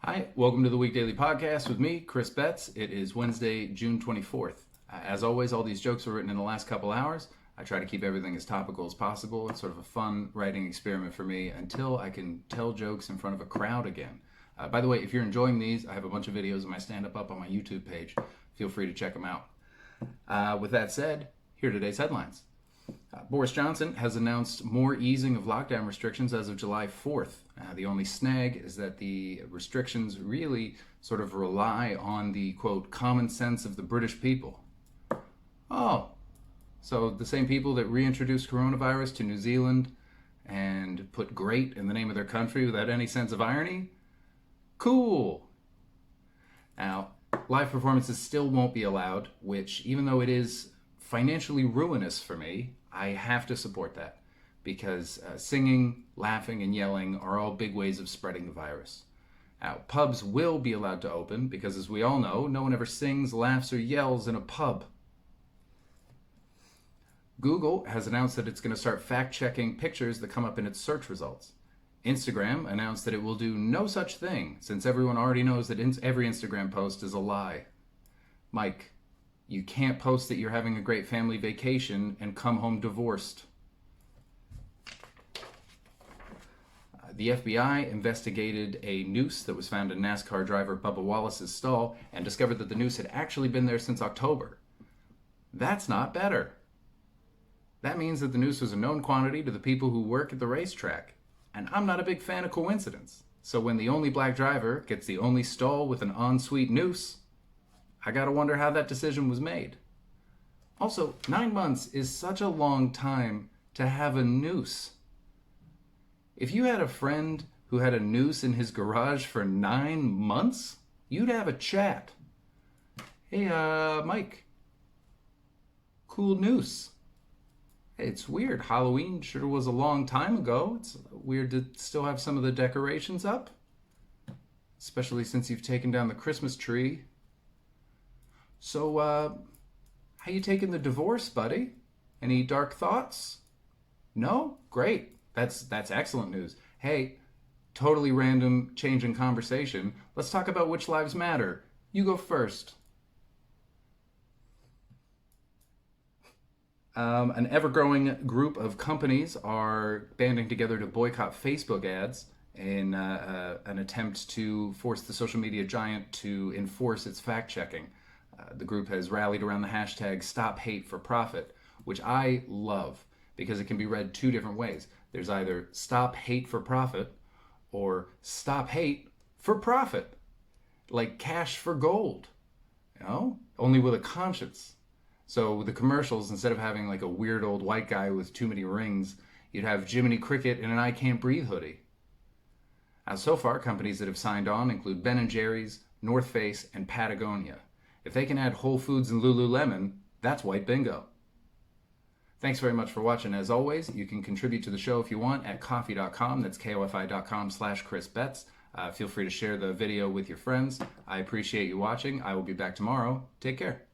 Hi, welcome to the Week Daily Podcast with me, Chris Betts. It is Wednesday, June 24th. As always, all these jokes were written in the last couple hours. I try to keep everything as topical as possible. It's sort of a fun writing experiment for me until I can tell jokes in front of a crowd again. By the way, if you're enjoying these, I have a bunch of videos of my stand-up up on my YouTube page. Feel free to check them out. With that said, here are today's headlines. Boris Johnson has announced more easing of lockdown restrictions as of July 4th. The only snag is that the restrictions really sort of rely on the, quote, common sense of the British people. Oh, so the same people that reintroduced coronavirus to New Zealand and put great in the name of their country without any sense of irony? Cool. Now, live performances still won't be allowed, which, even though it is financially ruinous for me, I have to support that because singing, laughing, and yelling are all big ways of spreading the virus. Now, pubs will be allowed to open because, as we all know, no one ever sings, laughs, or yells in a pub. Google has announced that it's going to start fact-checking pictures that come up in its search results. Instagram announced that it will do no such thing since everyone already knows that every Instagram post is a lie. Mike, you can't post that you're having a great family vacation and come home divorced. The FBI investigated a noose that was found in NASCAR driver Bubba Wallace's stall and discovered that the noose had actually been there since October. That's not better. That means that the noose was a known quantity to the people who work at the racetrack. And I'm not a big fan of coincidence. So when the only black driver gets the only stall with an ensuite noose, I gotta wonder how that decision was made. Also, 9 months is such a long time to have a noose. If you had a friend who had a noose in his garage for 9 months, you'd have a chat. Hey, Mike. Cool noose. Hey, it's weird. Halloween sure was a long time ago. It's weird to still have some of the decorations up. Especially since you've taken down the Christmas tree. So, how you taking the divorce, buddy? Any dark thoughts? No? Great. That's excellent news. Hey, totally random change in conversation. Let's talk about which lives matter. You go first. An ever-growing group of companies are banding together to boycott Facebook ads in an attempt to force the social media giant to enforce its fact-checking. The group has rallied around the hashtag #StopHateForProfit, which I love because it can be read two different ways. There's either Stop Hate for Profit or Stop Hate for Profit, like cash for gold, only with a conscience. So with the commercials, instead of having like a weird old white guy with too many rings, you'd have Jiminy Cricket in an I Can't Breathe hoodie. So far, companies that have signed on include Ben & Jerry's, North Face, and Patagonia. If they can add Whole Foods and Lululemon, that's white bingo. Thanks very much for watching. As always, you can contribute to the show if you want at ko-fi.com. That's kofi.com/Chris Betts. Feel free to share the video with your friends. I appreciate you watching. I will be back tomorrow. Take care.